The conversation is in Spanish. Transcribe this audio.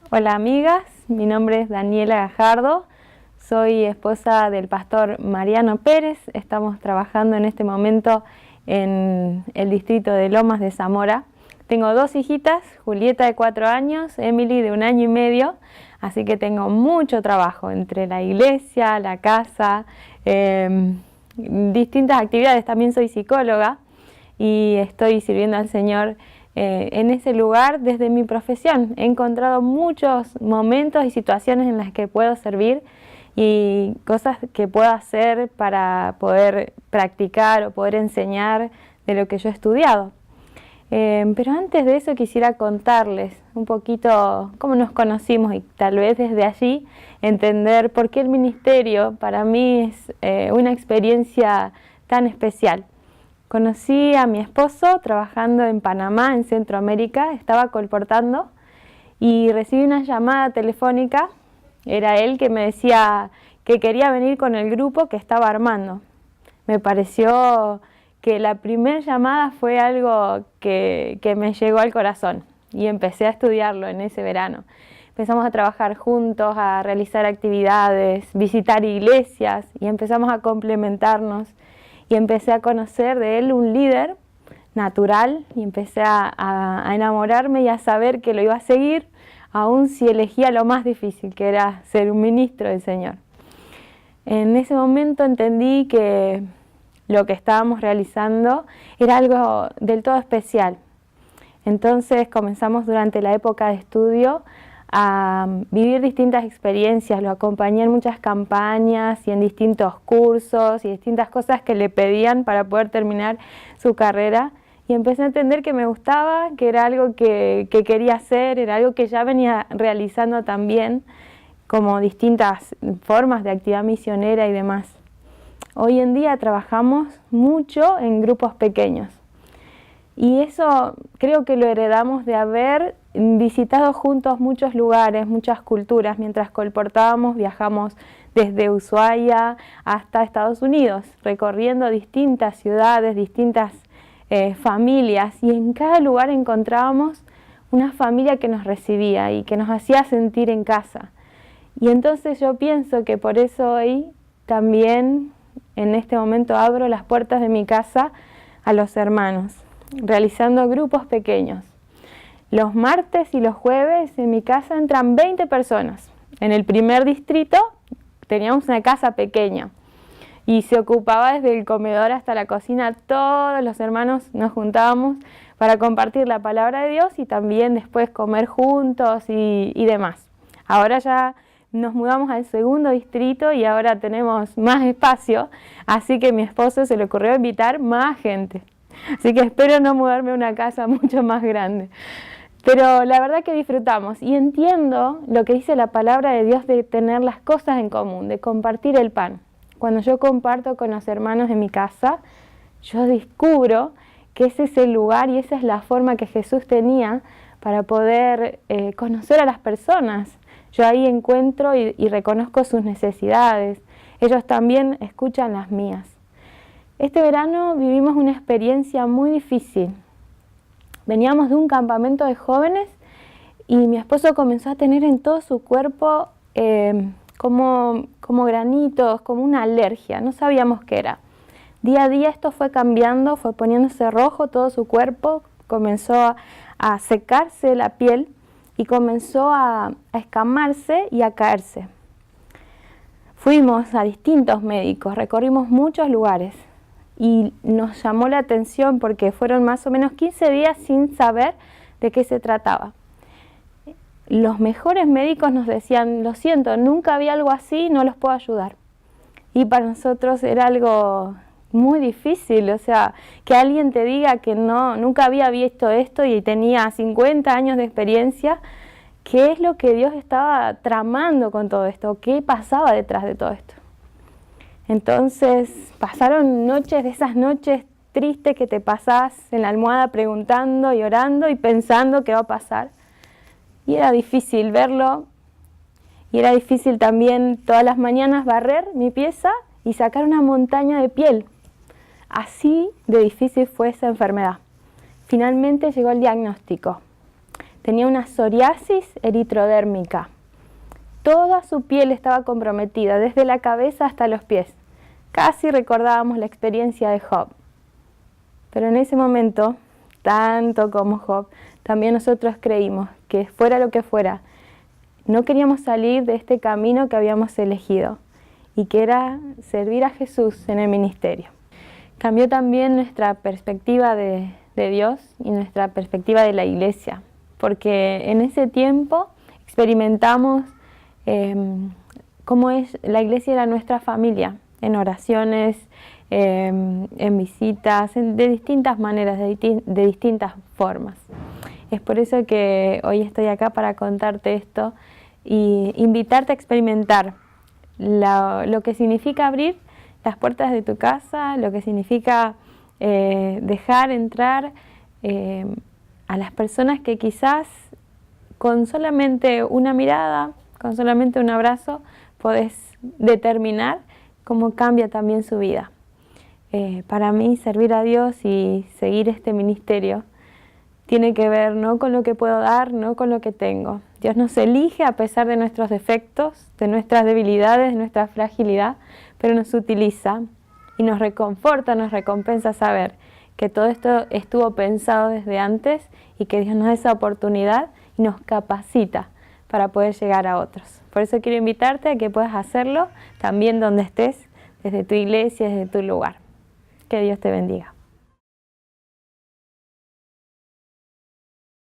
Hola amigas, mi nombre es Daniela Gajardo, soy esposa del pastor Mariano Pérez. Estamos trabajando en este momento en el distrito de Lomas de Zamora. Tengo dos hijitas, Julieta de 4 años, Emily de 1 año y medio, así que tengo mucho trabajo entre la iglesia, la casa, distintas actividades. También soy psicóloga y estoy sirviendo al Señor en ese lugar desde mi profesión. He encontrado muchos momentos y situaciones en las que puedo servir y cosas que puedo hacer para poder practicar o poder enseñar de lo que yo he estudiado. Pero antes de eso quisiera contarles un poquito cómo nos conocimos y tal vez desde allí entender por qué el ministerio para mí es una experiencia tan especial. Conocí a mi esposo trabajando en Panamá, en Centroamérica, estaba colportando y recibí una llamada telefónica. Era él que me decía que quería venir con el grupo que estaba armando. Me pareció que la primera llamada fue algo que me llegó al corazón y empecé a estudiarlo en ese verano. Empezamos a trabajar juntos, a realizar actividades, visitar iglesias y empezamos a complementarnos. Y empecé a conocer de él un líder natural y empecé a enamorarme y a saber que lo iba a seguir, aun si elegía lo más difícil, que era ser un ministro del Señor. En ese momento entendí que lo que estábamos realizando era algo del todo especial. Entonces comenzamos durante la época de estudio a vivir distintas experiencias. Lo acompañé en muchas campañas y en distintos cursos y distintas cosas que le pedían para poder terminar su carrera, y empecé a entender que me gustaba, que era algo que quería hacer, era algo que ya venía realizando también, como distintas formas de actividad misionera y demás. Hoy en día trabajamos mucho en grupos pequeños. Y eso creo que lo heredamos de haber visitado juntos muchos lugares, muchas culturas. Mientras colportábamos, viajamos desde Ushuaia hasta Estados Unidos, recorriendo distintas ciudades, distintas familias. Y en cada lugar encontrábamos una familia que nos recibía y que nos hacía sentir en casa. Y entonces yo pienso que por eso hoy también en este momento abro las puertas de mi casa a los hermanos, realizando grupos pequeños. Los martes y los jueves en mi casa entran 20 personas. En el primer distrito teníamos una casa pequeña y se ocupaba desde el comedor hasta la cocina. Todos los hermanos nos juntábamos para compartir la palabra de Dios y también después comer juntos y demás. Ahora ya nos mudamos al segundo distrito y ahora tenemos más espacio, así que a mi esposo se le ocurrió invitar más gente. Así que espero no mudarme a una casa mucho más grande. Pero la verdad que disfrutamos y entiendo lo que dice la palabra de Dios de tener las cosas en común, de compartir el pan. Cuando yo comparto con los hermanos de mi casa, yo descubro que ese es el lugar y esa es la forma que Jesús tenía para poder conocer a las personas. Yo ahí encuentro y reconozco sus necesidades. Ellos también escuchan las mías. Este verano vivimos una experiencia muy difícil. Veníamos de un campamento de jóvenes y mi esposo comenzó a tener en todo su cuerpo como granitos, como una alergia. No sabíamos qué era. Día a día esto fue cambiando, fue poniéndose rojo todo su cuerpo, comenzó a secarse la piel y comenzó a escamarse y a caerse. Fuimos a distintos médicos, recorrimos muchos lugares. Y nos llamó la atención porque fueron más o menos 15 días sin saber de qué se trataba. Los mejores médicos nos decían, lo siento, nunca había algo así, no los puedo ayudar. Y para nosotros era algo muy difícil, o sea, que alguien te diga que nunca había visto esto y tenía 50 años de experiencia. ¿Qué es lo que Dios estaba tramando con todo esto? ¿Qué pasaba detrás de todo esto? Entonces pasaron noches, de esas noches tristes que te pasás en la almohada preguntando y orando y pensando qué va a pasar. Y era difícil verlo, y era difícil también todas las mañanas barrer mi pieza y sacar una montaña de piel. Así de difícil fue esa enfermedad. Finalmente llegó el diagnóstico. tenía una psoriasis eritrodérmica. Toda su piel estaba comprometida, desde la cabeza hasta los pies. Casi recordábamos la experiencia de Job. Pero en ese momento, tanto como Job, también nosotros creímos que fuera lo que fuera, no queríamos salir de este camino que habíamos elegido y que era servir a Jesús en el ministerio. Cambió también nuestra perspectiva de Dios y nuestra perspectiva de la iglesia, porque en ese tiempo experimentamos cómo la iglesia era nuestra familia, en oraciones, en visitas, de distintas maneras, de distintas formas. Es por eso que hoy estoy acá para contarte esto y invitarte a experimentar lo que significa abrir las puertas de tu casa, lo que significa dejar entrar a las personas que quizás con solamente una mirada, con solamente un abrazo, podés determinar cómo cambia también su vida. Para mí, servir a Dios y seguir este ministerio tiene que ver no con lo que puedo dar, no con lo que tengo. Dios nos elige a pesar de nuestros defectos, de nuestras debilidades, de nuestra fragilidad, pero nos utiliza y nos reconforta, nos recompensa saber que todo esto estuvo pensado desde antes y que Dios nos da esa oportunidad y nos capacita para poder llegar a otros. Por eso quiero invitarte a que puedas hacerlo también donde estés, desde tu iglesia, desde tu lugar. Que Dios te bendiga.